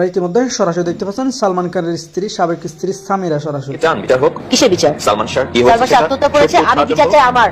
ইতিমধ্যে সরাসরি দেখতে পাচ্ছেন সালমান খানের স্ত্রী, সাবেক স্ত্রী সামিরা সরাসরি। কিসের বিচার? সালমান শাহ আত্মহত্যা করেছে, আমি বিচার চাই আমার।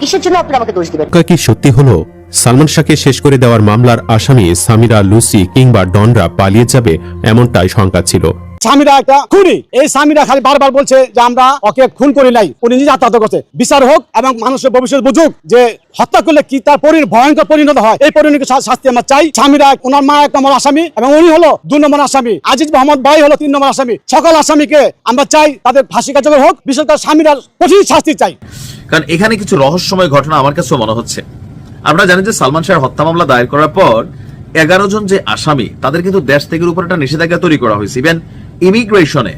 কিসের জন্য আপনি আমাকে দোষ দিবেন? কি সত্যি হলো সালমান শাহকে শেষ করে দেওয়ার মামলার আসামি সামিরা, লুসি কিংবা ডনরা পালিয়ে যাবে এমনটাই শঙ্কা ছিল। সামিরা একটা খুনি, এই সামিরা খালি বারবার বলছে যে আমরা ওকে খুন করি নাই, উনি নিজে আত্মহত্যা করছে। বিচার হোক এবং মানুষের ভবিষ্যৎ বুঝুক যে হত্যা করলে কি তার ভয়ঙ্কর পরিণত হয়। এই পরিণতির শাস্তি আমরা চাই। সামিরা ওনার মা 1 নম্বর আসামি এবং উনি হলো 2 নম্বর আসামি। আজিজ মোহাম্মদ ভাই হলো 3 নম্বর আসামি। সকল আসামিকে আমরা চাই তাদের ফাঁসি কার্যকর হোক, বিশেষ করে সামিরার কঠিন শাস্তি চাই। কারণ এখানে কিছু রহস্যময় ঘটনা আমার কাছে মনে হচ্ছে। আমরা জানি যে সালমান শাহের হত্যা মামলা দায়ের করার পর 11 জন যে আসামি তাদের কিন্তু দেশ থেকে উপর একটা নিষেধাজ্ঞা তৈরি করা হয়েছে। ইভেন ইমিগ্রেশনে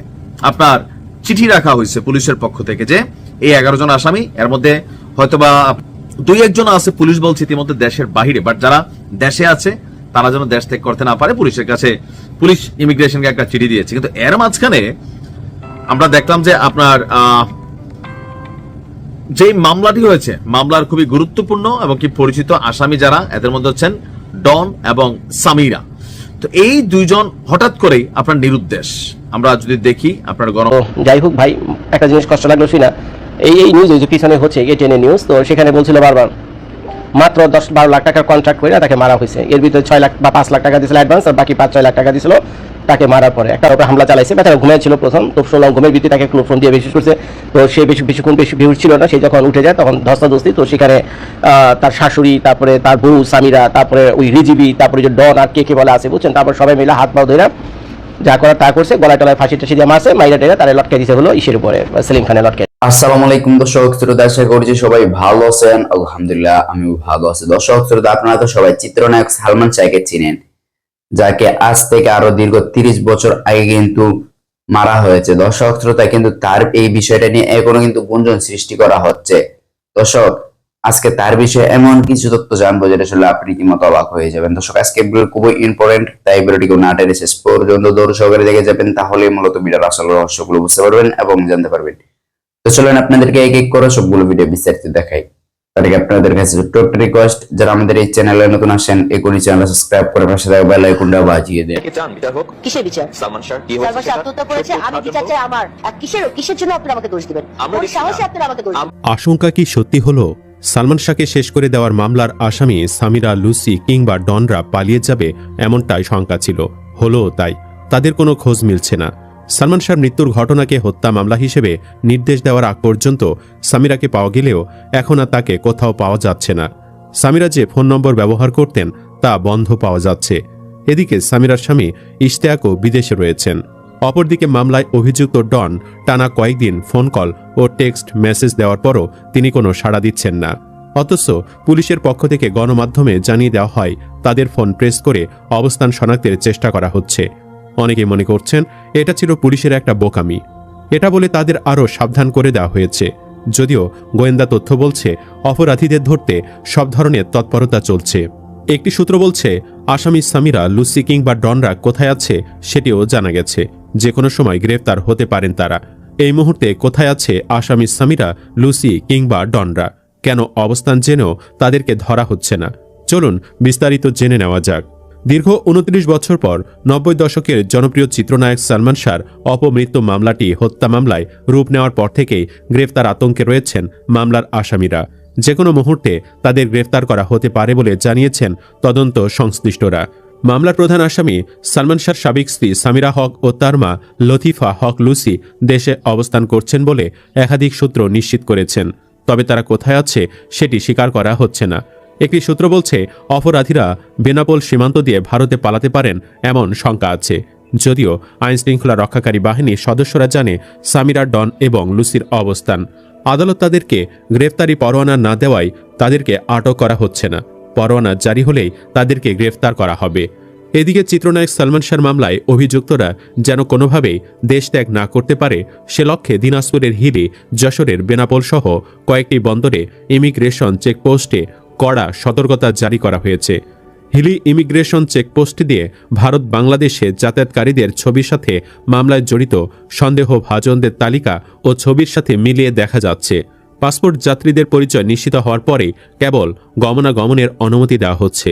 আপনার চিঠি রাখা হয়েছে পুলিশের পক্ষ থেকে যে এই 11 জন আসামি, এর মধ্যে হয়তোবা 2-1 জন আছে পুলিশ বলছে ইতিমধ্যে দেশের বাহিরে, বাট যারা দেশে আছে তারা যেন দেশ ত্যাগ করতে না পারে পুলিশের কাছে পুলিশ ইমিগ্রেশনকে একটা চিঠি দিয়েছে। কিন্তু এর মাঝখানে আমরা দেখলাম যে আপনার যে মামলাটি হয়েছে, মামলার খুবই গুরুত্বপূর্ণ এবং কি পরিচিত আসামি যারা, এদের মধ্যে হচ্ছেন ডন এবং সামিরা। তো এই 2 জন হঠাৎ করেই আপনার নিরুদ্দেশ। আমরা যদি দেখি আপনার যাই হোক ভাই, একটা জিনিস কষ্ট লাগলো না, এই নিউজ যে পিছনে হচ্ছে এটিএন নিউজ, তো সেখানে বলছিল বারবার মাত্র 10-12 লাখ টাকার কন্ট্রাক্ট করে তাকে মারা হয়েছে। এর ভিতরে 6 লাখ বা 5 লাখ টাকা দিয়েছিল অ্যাডভান্স, আর বাকি 5-6 লাখ টাকা দিয়েছিল তাকে মারার পরে। একটা উপরে হামলা চালাইছে, বেচারা ঘুমিয়েছিল প্রথম, তো শুনলাম ঘুমের ভিত্তি তাকে ক্লোরোফর্ম দিয়ে বেশি করছে। তো সে বেশিক্ষণ বেহুশ ছিল না, সে যখন উঠে যায় তখন ধস্তাধস্তি। তো সেখানে তার শাশুড়ি, তারপরে তার বউ সামিরা, তারপরে ওই রিজিবি, তারপরে যে ডন আর কে বলে আছে বুঝছেন, তারপর সবাই মিলে হাত পা ধরে যা করার তা করছে, গলায় টলায় ফাঁসি টাসি দিয়ে মারছে, মাইরা টেরা তারা লটকে দিতে হলো ইসের উপরে, সেলিম খানের লটকে। আসসালামু আলাইকুম দর্শক শ্রোতা, আশা করছি সবাই ভালো আছেন। আলহামদুলিল্লাহ আমিও ভালো আছি। দর্শক শ্রোতা, আপনারা তো সবাই চিত্রনায়ক সালমান শাহকে চিনেন, যাকে আজ থেকে আরো দীর্ঘ 30 বছর আগে কিন্তু মারা হয়েছে। দর্শক শ্রোতা, কিন্তু তার এই বিষয়টা নিয়ে এখনো কিন্তু গুঞ্জন সৃষ্টি করা হচ্ছে। দর্শক, আজকে তার বিষয়ে এমন কিছু তথ্য জানবো যেটা আসলে আপনি রীতিমতো অবাক হয়ে যাবেন। দর্শক, আজকে ভিডিও খুবই ইম্পর্টেন্ট, তাই ভিডিওটিকে না টেনে শেষ পর্যন্ত ধৈর্য সহকারে দেখে যাবেন, তাহলে মূলত ভিডিওর আসল রহস্যগুলো বুঝতে পারবেন এবং জানতে পারবেন। তো চলেন আপনাদেরকে এক এক করে সবগুলো ভিডিও বিস্তারিত দেখাই। তার আগে আপনাদের কাছে ছোট্ট একটা রিকোয়েস্ট, যারা আমাদের এই চ্যানেলে নতুন আসেন এখনই চ্যানেল সাবস্ক্রাইব করে পাশে থাকা বেল আইকনটা বাজিয়ে দেন। কিসের বিচার? সালমান শাহ আত্মহত্যা করেছে, আমি বিচার চাই আমার। কিসের জন্য আপনি আমাকে দোষ দিবেন? সাহসে আপনি আমাকে দোষ দিবেন? আশঙ্কা কি সত্যি হলো সালমান শাহকে শেষ করে দেওয়ার মামলার আসামি সামিরা, লুসি কিংবা ডনরা পালিয়ে যাবে এমনটাই শঙ্কা ছিল। হলো তাই, তাদের কোনো খোঁজ মিলছে না। সালমান শাহর মৃত্যুর ঘটনাকে হত্যা মামলা হিসেবে নির্দেশ দেওয়ার আগ পর্যন্ত সামিরাকে পাওয়া গেলেও এখন আর তাকে কোথাও পাওয়া যাচ্ছে না। সামিরা যে ফোন নম্বর ব্যবহার করতেন তা বন্ধ পাওয়া যাচ্ছে। এদিকে সামিরার স্বামী ইশতিয়াকও বিদেশে রয়েছেন। অপরদিকে মামলায় অভিযুক্ত ডন টানা কয়েকদিন ফোন কল ও টেক্সট মেসেজ দেওয়ার পরও তিনি কোনো সাড়া দিচ্ছেন না। অথচ পুলিশের পক্ষ থেকে গণমাধ্যমে জানিয়ে দেওয়া হয় তাদের ফোন প্রেস করে অবস্থান শনাক্তের চেষ্টা করা হচ্ছে। অনেকে মনে করছেন এটা ছিল পুলিশের একটা বোকামি। এটা বলে তাদের আরও সাবধান করে দেওয়া হয়েছে। যদিও গোয়েন্দা তথ্য বলছে অপরাধীদের ধরতে সব ধরনের তৎপরতা চলছে। একটি সূত্র বলছে আসামি সামিরা, লুসি কিংবা ডনরা কোথায় আছে সেটিও জানা গেছে। যে কোনো সময় গ্রেফতার হতে পারেন তারা। এই মুহূর্তে কোথায় আছে আসামি সামিরা, লুসি কিংবা ডনরা? কেন অবস্থান জেনেও তাদেরকে ধরা হচ্ছে না? চলুন বিস্তারিত জেনে নেওয়া যাক। দীর্ঘ 29 বছর পর 90 দশকের জনপ্রিয় চিত্রনায়ক সালমান শাহর অপমৃত্যু মামলাটি হত্যা মামলায় রূপ নেওয়ার পর থেকেই গ্রেফতার আতঙ্কে রয়েছেন মামলার আসামিরা। যে কোনো মুহূর্তে তাদের গ্রেফতার করা হতে পারে বলে জানিয়েছেন তদন্ত সংশ্লিষ্টরা। মামলার প্রধান আসামি সালমান শাহর সাবেক স্ত্রী সামিরা হক ও তার মা লতিফা হক লুসি দেশে অবস্থান করছেন বলে একাধিক সূত্র নিশ্চিত করেছেন। তবে তারা কোথায় আছে সেটি স্বীকার করা হচ্ছে না। একটি সূত্র বলছে অপরাধীরা বেনাপোল সীমান্ত দিয়ে ভারতে পালাতে পারেন এমন শঙ্কা আছে। যদিও আইনশৃঙ্খলা রক্ষাকারী বাহিনীর সদস্যরা জানে সামিরা, ডন এবং লুসির অবস্থান। আদালত তাদেরকে গ্রেফতারি পরোয়ানা না দেওয়ায় তাদেরকে আটক করা হচ্ছে না। পরোয়ানা জারি হলেই তাদেরকে গ্রেফতার করা হবে। এদিকে চিত্রনায়ক সালমান শাহর মামলায় অভিযুক্তরা যেন কোনোভাবেই দেশ ত্যাগ না করতে পারে সে লক্ষ্যে দিনাজপুরের হিলি, যশোরের বেনাপোল সহ কয়েকটি বন্দরে ইমিগ্রেশন চেকপোস্টে কড়া সতর্কতা জারি করা হয়েছে। হিলি ইমিগ্রেশন চেকপোস্ট দিয়ে ভারত বাংলাদেশে যাতায়াতকারীদের ছবির সাথে মামলায় জড়িত সন্দেহভাজনদের তালিকা ও ছবির সাথে মিলিয়ে দেখা যাচ্ছে। পাসপোর্ট যাত্রীদের পরিচয় নিশ্চিত হওয়ার পরেই কেবল গমনাগমনের অনুমতি দেওয়া হচ্ছে।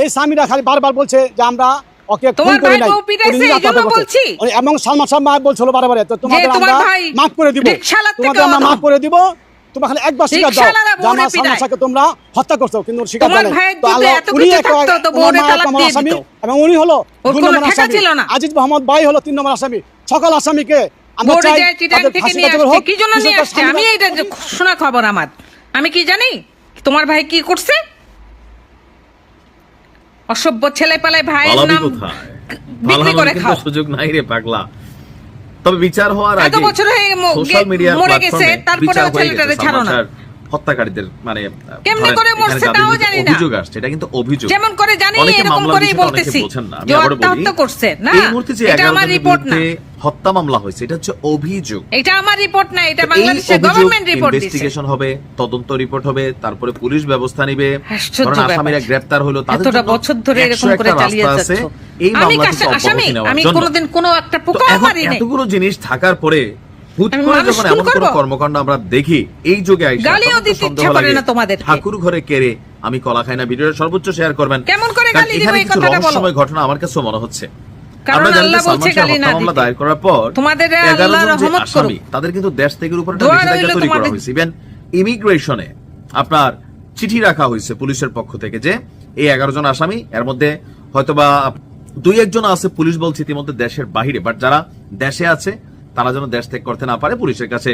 এই স্বামীরা খালি বারবার বলছে যে আমরা ওকে খুন তোমার করি ভাই নাই, বউ পিটাইছে, উনি এই জন্য আত্মহত্যা করছে। বলছি। এবং সালমান শাহ বলছিল বারবার তো তোমাদের তোমার আমরা ভাই মাফ করে দিব, রিকশাওয়ালার থেকে তোমাদের আমরা অধম। মাফ করে দিব, তোমরা খালি একবার স্বীকার দাও রিকশাওয়ালারা যে আমার বউরে সালমান পিটায়। শাহকে তোমরা হত্যা করছো, কিন্তু ওর স্বীকার তোমার দেয় নাই। ভাইয়ের তো যদি আল্লাহ, এত উনি কিছু একটা থাকতো তো ওনার বউরে মা তালাক একটা দিয়ে আসামি, দিত। এবং উনি হলো ওর 2 কোনো নম্বর ঠেকা আসামি। ছিল না। আজিজ মোহাম্মদ ভাই হলো 3 নম্বর আসামি। সকল আসামিকে আমরা বউরে চাই যায় চিটাং তাদের থেকে ফাঁসি নিয়ে কার্যকর আসছে, হোক। কি জন্য নিয়ে বিশেষ আসছে করে আমি এটা শোনা খবর আমার, আমি কি জানি তোমার ভাই কি করছে? অসভ্য ছেলে পালায় ভাইয়ের পালাবি নাম কোথায়? বিক্রি পালানোর করে কিন্তু খাও। সুযোগ নাই রে পাগলা। তবে বিচার হওয়ার এত আগে বছর হয়ে সোশ্যাল মিডিয়া মরে গেছে, তারপরেও বিচার হয়ে ছেলেটারে গেছে ছাড়ো না। সালমান শাহর হত্যাকারীদের, মানে কেমনে ধরেন করে এখানে মরছে যাদের তাও বিরুদ্ধে জানি না। অভিযোগ আসছে, এটা কিন্তু অভিযোগ। যেমন করে জানি অনেকে এরকম মামলার করেই বিষয়টা অনেকে বলতেছি বোঝেন না। আমি যে আবারও হত্যা বলি, করছে না, এই মুহূর্তে যে এটা 11 আমার জনের রিপোর্ট না, বিরুদ্ধে হত্যা মামলা হয়েছে, এটা হচ্ছে অভিযোগ। এটা আমার রিপোর্ট না, এটা এই বাংলাদেশের অভিযোগ গভর্নমেন্ট রিপোর্ট দিছে। ইনভেস্টিগেশন হবে, তদন্ত রিপোর্ট হবে, তারপরে পুলিশ ব্যবস্থা নেবে। আশ্চর্য কারণ ব্যাপার। আসামিরা গ্রেফতার হলো, তাদের এতটা জন্য বছর ধরে 100 এরকম করে একটা চালিয়ে রাস্তা আছে যাচ্ছ। এই আমি মামলা থেকে আসামি, অব্যাহতি নেওয়ার আমি জন্য। কোনোদিন কোনো একটা তো পোকাও এখন মারি নাই। এতগুলো জিনিস থাকার পরে হুট আমি করে মানুষ যখন খুন এমন কোনো করবো? কর্মকাণ্ড আমরা দেখি এই যুগে আইসা, গালিও তখন তো দিতে সন্দেহ ইচ্ছা করে লাগে, না তোমাদেরকে। ঠাকুর ঘরে কেড়ে আমি কলা খাই না। ভিডিওটা সর্বোচ্চ শেয়ার করবেন। কেমন করে কারণ গালি দিব এখানে এই কিছু কথাটা বলো। রহস্যময় ঘটনা আমার কাছেও মনে হচ্ছে। কারণ আমরা জানি যে আল্লাহ সালমান বলছে শাহ গালি না হত্যা মামলা দিতে। দায়ের করার পর তোমাদের 11 আল্লাহ জন যে রহমত আসামি, করুক। তাদের কিন্তু দেশ থেকে উপর একটা দোয়া নিষেধাজ্ঞা রইলো তৈরি করা তোমাদের। হয়েছে। ইভেন ইমিগ্রেশনে আপনার চিঠি রাখা হয়েছে পুলিশের পক্ষ থেকে যে এই 11 জন আসামি, এর মধ্যে হয়তোবা 2-1 জন আছে পুলিশ বলছে ইতিমধ্যে দেশের বাহিরে, বাট যারা দেশে আছে তারা যেন দেশ ত্যাগ করতে না পারে পুলিশের কাছে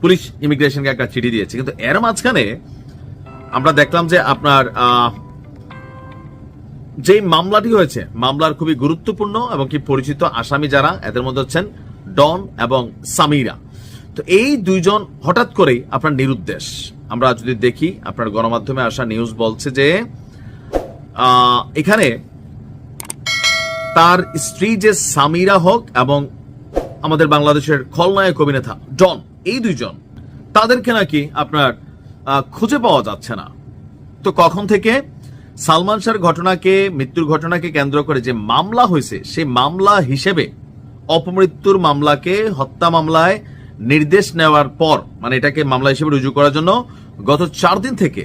পুলিশ ইমিগ্রেশনকে একটা চিঠি দিয়েছে। কিন্তু এর মাঝখানে আমরা দেখলাম যে আপনার যে মামলাটি হয়েছে, মামলার খুবই গুরুত্বপূর্ণ এবং কি পরিচিত আসামি যারা, এদের মধ্যে হচ্ছেন ডন এবং সামিরা। তো এই 2 জন হঠাৎ করেই আপনার নিরুদ্দেশ। আমরা যদি দেখি আপনার গণমাধ্যমে আসা নিউজ বলছে যে এখানে তার স্ত্রী যে সামিরা হক এবং আমাদের বাংলাদেশের খলনায়ক অভিনেতা ডন, এই 2 জন তাদেরকে নাকি আপনার খুঁজে পাওয়া যাচ্ছে না। তো কখন থেকে সালমান শাহর ঘটনাকে, মৃত্যুর ঘটনাকে কেন্দ্র করে যে মামলা হয়েছে, সেই মামলা হিসেবে অপমৃত্যুর মামলাকে হত্যা মামলায় নির্দেশ নেওয়ার পর, মানে এটাকে মামলা হিসেবে রুজু করার জন্য গত 4 দিন থেকে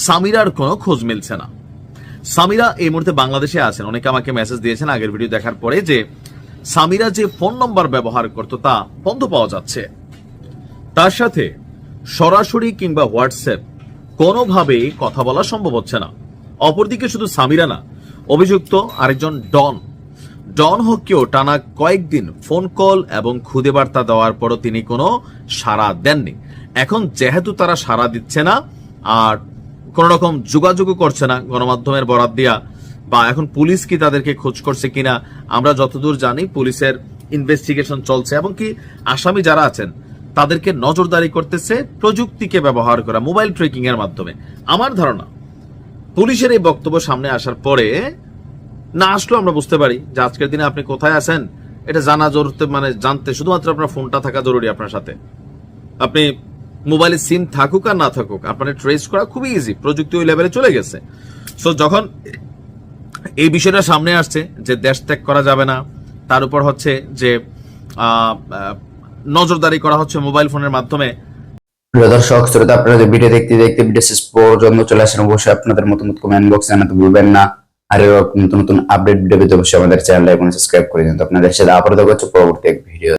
সামিরার কোনো খোঁজ মিলছে না। সামিরা এই মুহূর্তে বাংলাদেশে আছেন। অনেকে আমাকে মেসেজ দিয়েছেন আগের ভিডিও দেখার পরে যে সামিরা যে ফোন নম্বর ব্যবহার করতো তা বন্ধ পাওয়া যাচ্ছে। তার সাথে সরাসরি কিংবা হোয়াটসঅ্যাপ কোনোভাবেই কথা বলা সম্ভব হচ্ছে না। অপরদিকে শুধু সামিরা না, অভিযুক্ত আরেকজন ডন হককেও টানা কয়েকদিন ফোন কল এবং খুদে বার্তা দেওয়ার পরও তিনি কোনো সাড়া দেননি। এখন যেহেতু তারা সাড়া দিচ্ছে না আর কোন রকম যোগাযোগও করছে না গণমাধ্যমের বরাত দিয়া, বা এখন পুলিশ কি তাদেরকে খোঁজ করছে কিনা, আমরা যতদূর জানি পুলিশের ইনভেস্টিগেশন চলছে এবং কি আসামি যারা আছেন তাদেরকে নজরদারি করতেছে প্রযুক্তিকে ব্যবহার করা, মোবাইল ট্রেকিং এর মাধ্যমে। আমার ধারণা পুলিশের এই বক্তব্য সামনে আসার পরে না আসলেও আমরা বুঝতে পারি যে আজকের দিনে আপনি কোথায় আছেন এটা জানা জরুরি, মানে জানতে শুধুমাত্র আপনার ফোনটা থাকা জরুরি আপনার সাথে। আপনি মোবাইলে সিম থাকুক আর না থাকুক, আপনার ট্রেস করা খুবই ইজি, প্রযুক্তি ওই লেভেলে চলে গেছে। সো যখন এই বিষয়টা সামনে আসছে যে দেশ ত্যাগ করা যাবে না, তার উপর হচ্ছে যে নজরদারি করা হচ্ছে মোবাইল ফোনের মাধ্যমে। প্রিয় দর্শক শ্রোতা, আপনারা যে ভিডিও দেখতে দেখতে ভিডিও শেষ পর্যন্ত চলে আসেন, অবশ্যই আপনাদের মতামত কমেন্ট বক্সে জানাতে ভুলবেন না। আর নতুন নতুন আপডেট ভিডিও পেতে অবশ্যই আমাদের চ্যানেলটা এখন সাবস্ক্রাইব করে দিন। তো আপনাদের সাথে আবার দেখা হচ্ছে পরবর্তী এক ভিডিও।